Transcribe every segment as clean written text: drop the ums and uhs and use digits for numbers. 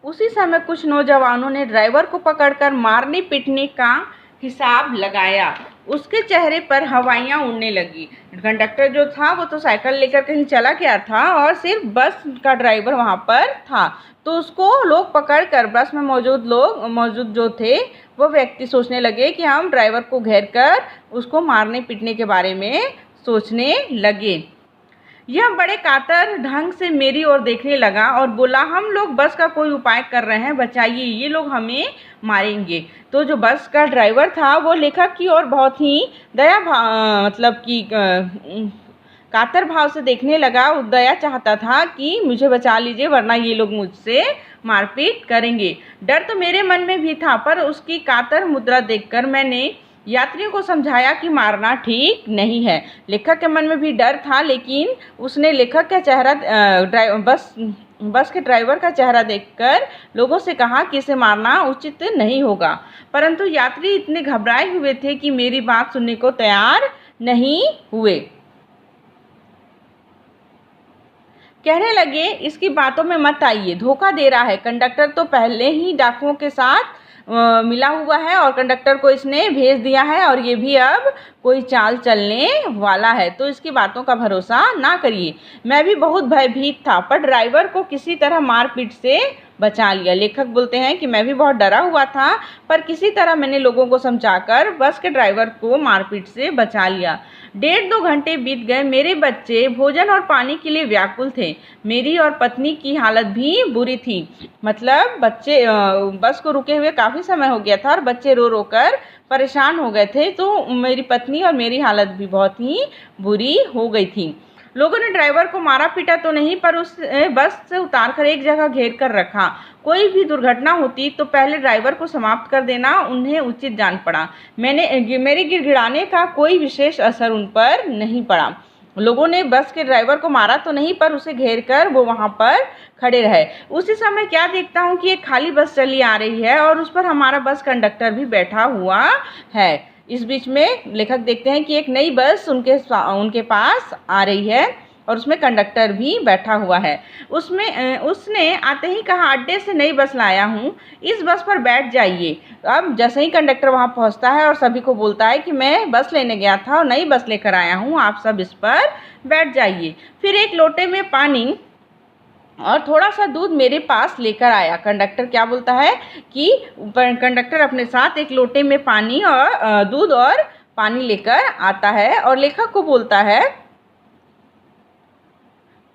उसी समय कुछ नौजवानों ने ड्राइवर को पकड़कर मारने पीटने का हिसाब लगाया। उसके चेहरे पर हवाइयाँ उड़ने लगी। कंडक्टर जो था वो तो साइकिल लेकर कहीं चला गया था और सिर्फ बस का ड्राइवर वहाँ पर था। तो उसको लोग पकड़कर बस में मौजूद जो थे वो व्यक्ति सोचने लगे कि हम ड्राइवर को घेर कर उसको मारने पीटने के बारे में सोचने लगे। यह बड़े कातर ढंग से मेरी ओर देखने लगा और बोला, हम लोग बस का कोई उपाय कर रहे हैं, बचाइए, ये लोग हमें मारेंगे। तो जो बस का ड्राइवर था वो लेखक की ओर बहुत ही दया भाव मतलब कि कातर भाव से देखने लगा। दया चाहता था कि मुझे बचा लीजिए वरना ये लोग मुझसे मारपीट करेंगे। डर तो मेरे मन में भी था, पर उसकी कातर मुद्रा देखकर मैंने यात्रियों को समझाया कि मारना ठीक नहीं है। लेखक के मन में भी डर था, लेकिन उसने लेखक का चेहरा बस के ड्राइवर का चेहरा देखकर लोगों से कहा कि इसे मारना उचित नहीं होगा। परंतु यात्री इतने घबराए हुए थे कि मेरी बात सुनने को तैयार नहीं हुए। कहने लगे, इसकी बातों में मत आइए, धोखा दे रहा है। कंडक्टर तो पहले ही डाकुओं के साथ मिला हुआ है और कंडक्टर को इसने भेज दिया है और ये भी अब कोई चाल चलने वाला है, तो इसकी बातों का भरोसा ना करिए। मैं भी बहुत भयभीत था, पर ड्राइवर को किसी तरह मारपीट से बचा लिया। लेखक बोलते हैं कि मैं भी बहुत डरा हुआ था, पर किसी तरह मैंने लोगों को समझाकर बस के ड्राइवर को मारपीट से बचा लिया। 1.5-2 घंटे बीत गए। मेरे बच्चे भोजन और पानी के लिए व्याकुल थे। मेरी और पत्नी की हालत भी बुरी थी। मतलब बच्चे बस को रुके हुए काफ़ी समय हो गया था और बच्चे रो रो कर परेशान हो गए थे। तो मेरी पत्नी और मेरी हालत भी बहुत ही बुरी हो गई थी। लोगों ने ड्राइवर को मारा पीटा तो नहीं, पर उस बस से उतारकर एक जगह घेर कर रखा। कोई भी दुर्घटना होती तो पहले ड्राइवर को समाप्त कर देना उन्हें उचित जान पड़ा। मेरे गिड़गिड़ाने का कोई विशेष असर उन पर नहीं पड़ा। लोगों ने बस के ड्राइवर को मारा तो नहीं, पर उसे घेर कर वो वहाँ पर खड़े रहे। उसी समय क्या देखता हूँ कि एक खाली बस चली आ रही है और उस पर हमारा बस कंडक्टर भी बैठा हुआ है। इस बीच में लेखक देखते हैं कि एक नई बस उनके पास आ रही है और उसमें कंडक्टर भी बैठा हुआ है। उसने आते ही कहा, अड्डे से नई बस लाया हूँ, इस बस पर बैठ जाइए। अब जैसे ही कंडक्टर वहाँ पहुँचता है और सभी को बोलता है कि मैं बस लेने गया था और नई बस लेकर आया हूँ, आप सब इस पर बैठ जाइए। फिर एक लोटे में पानी और थोड़ा सा दूध मेरे पास लेकर आया। कंडक्टर क्या बोलता है कि कंडक्टर अपने साथ एक लोटे में पानी और दूध और पानी लेकर आता है और लेखक को बोलता है,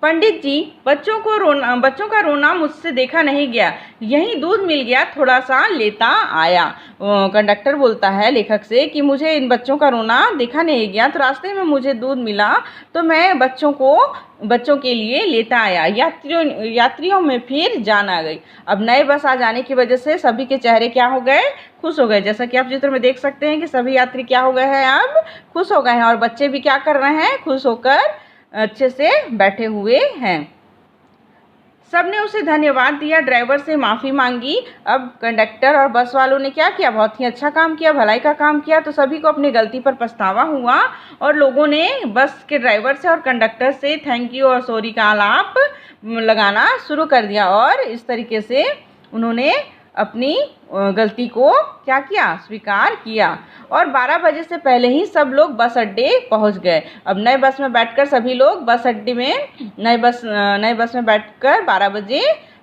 पंडित जी, बच्चों का रोना मुझसे देखा नहीं गया, यहीं दूध मिल गया, थोड़ा सा लेता आया। कंडक्टर बोलता है लेखक से कि मुझे इन बच्चों का रोना देखा नहीं गया, तो रास्ते में मुझे दूध मिला तो मैं बच्चों के लिए लेता आया। यात्रियों में फिर जान आ गई। अब नए बस आ जाने की वजह से सभी के चेहरे क्या हो गए, खुश हो गए। जैसा कि आप चित्र में देख सकते हैं कि सभी यात्री क्या हो गए हैं, अब खुश हो गए हैं और बच्चे भी क्या कर रहे हैं, खुश होकर अच्छे से बैठे हुए हैं। सबने उसे धन्यवाद दिया, ड्राइवर से माफ़ी मांगी। अब कंडक्टर और बस वालों ने क्या किया, बहुत ही अच्छा काम किया, भलाई का काम किया। तो सभी को अपनी गलती पर पछतावा हुआ और लोगों ने बस के ड्राइवर से और कंडक्टर से थैंक यू और सॉरी का आलाप लगाना शुरू कर दिया और इस तरीके से उन्होंने अपनी गलती को क्या किया, स्वीकार किया। और 12 बजे से पहले ही सब लोग बस अड्डे पहुंच गए। अब नए बस में बैठकर सभी लोग बस अड्डे में नए बस में बैठकर 12 बजे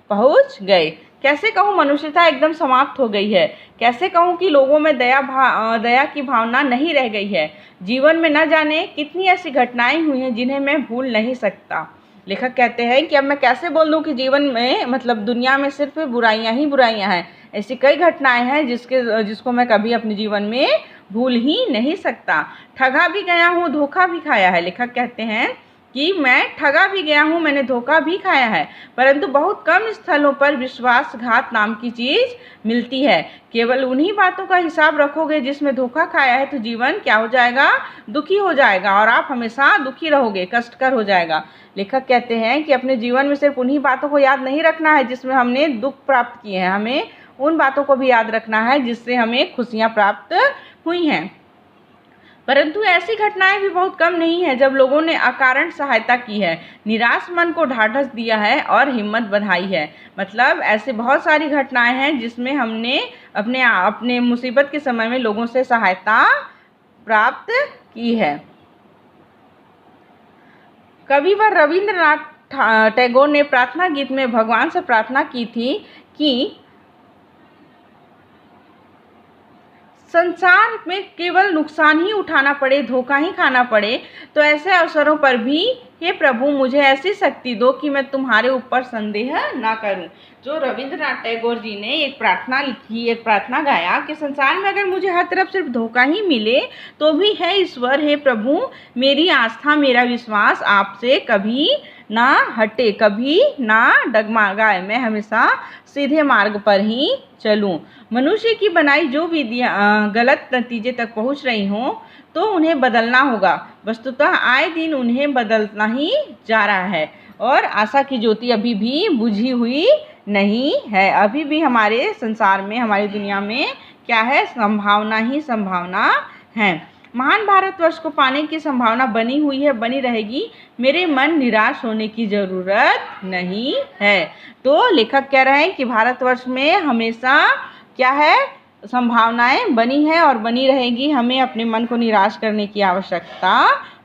पहुंच गए। कैसे कहूँ, मनुष्यता एकदम समाप्त हो गई है। कैसे कहूँ कि लोगों में दया की भावना नहीं रह गई है। जीवन में न जाने कितनी ऐसी घटनाएं हुई हैं जिन्हें मैं भूल नहीं सकता। लेखक कहते हैं कि अब मैं कैसे बोल दूं कि जीवन में मतलब दुनिया में सिर्फ बुराइयां ही बुराइयां हैं। ऐसी कई घटनाएं हैं जिसको मैं कभी अपने जीवन में भूल ही नहीं सकता। ठगा भी गया हूँ, धोखा भी खाया है। लेखक कहते हैं कि मैं ठगा भी गया हूँ, मैंने धोखा भी खाया है, परंतु बहुत कम स्थलों पर विश्वासघात नाम की चीज़ मिलती है। केवल उन्हीं बातों का हिसाब रखोगे जिसमें धोखा खाया है तो जीवन क्या हो जाएगा, दुखी हो जाएगा और आप हमेशा दुखी रहोगे, कष्टकर हो जाएगा। लेखक कहते हैं कि अपने जीवन में सिर्फ उन्हीं बातों को याद नहीं रखना है जिसमें हमने दुख प्राप्त किए हैं, हमें उन बातों को भी याद रखना है जिससे हमें खुशियाँ प्राप्त हुई हैं। परंतु ऐसी घटनाएं भी बहुत कम नहीं है जब लोगों ने अकारण सहायता की है, निराश मन को ढाढ़स दिया है और हिम्मत बढ़ाई है। मतलब ऐसे बहुत सारी घटनाएं हैं जिसमें हमने अपने मुसीबत के समय में लोगों से सहायता प्राप्त की है। कविवर रविंद्रनाथ टैगोर ने प्रार्थना गीत में भगवान से प्रार्थना की थी कि संसार में केवल नुकसान ही उठाना पड़े, धोखा ही खाना पड़े, तो ऐसे अवसरों पर भी हे प्रभु मुझे ऐसी शक्ति दो कि मैं तुम्हारे ऊपर संदेह ना करूं। जो रविंद्रनाथ टैगोर जी ने एक प्रार्थना लिखी, एक प्रार्थना गाया कि संसार में अगर मुझे हर तरफ सिर्फ धोखा ही मिले तो भी है ईश्वर, हे प्रभु मेरी आस्था मेरा विश्वास आपसे कभी ना हटे, कभी ना डगमगाए, मैं हमेशा सीधे मार्ग पर ही चलूं। मनुष्य की बनाई जो विधियां गलत नतीजे तक पहुंच रही हों तो उन्हें बदलना होगा। वस्तुतः आए दिन उन्हें बदलना ही जा रहा है और आशा की ज्योति अभी भी बुझी हुई नहीं है। अभी भी हमारे संसार में, हमारी दुनिया में क्या है? संभावना ही संभावना है। महान भारतवर्ष को पाने की संभावना बनी हुई है, बनी रहेगी। मेरे मन निराश होने की ज़रूरत नहीं है। तो लेखक कह रहे हैं कि भारतवर्ष में हमेशा क्या है? संभावनाएं बनी है और बनी रहेगी। हमें अपने मन को निराश करने की आवश्यकता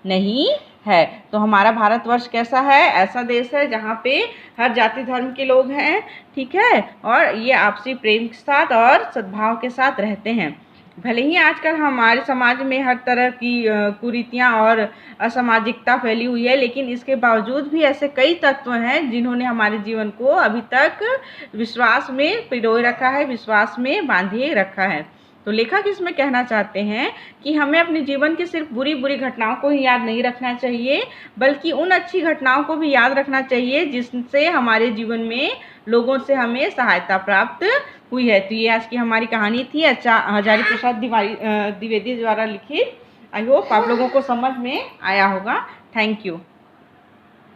नहीं है। तो हमारा भारतवर्ष कैसा है? ऐसा देश है जहाँ पे हर जाति धर्म के लोग हैं, ठीक है, और ये आपसी प्रेम के साथ और सद्भाव के साथ रहते हैं। भले ही आजकल हमारे समाज में हर तरह की कुरीतियाँ और असामाजिकता फैली हुई है, लेकिन इसके बावजूद भी ऐसे कई तत्व हैं जिन्होंने हमारे जीवन को अभी तक विश्वास में पिरोए रखा है, विश्वास में बांधे रखा है। तो लेखक इसमें कहना चाहते हैं कि हमें अपने जीवन की सिर्फ बुरी बुरी घटनाओं को ही याद नहीं रखना चाहिए, बल्कि उन अच्छी घटनाओं को भी याद रखना चाहिए जिससे हमारे जीवन में लोगों से हमें सहायता प्राप्त हुई है। तो ये आज की हमारी कहानी थी हजारी प्रसाद द्विवेदी द्वारा लिखित। आई होप आप लोगों को समझ में आया होगा। Thank you.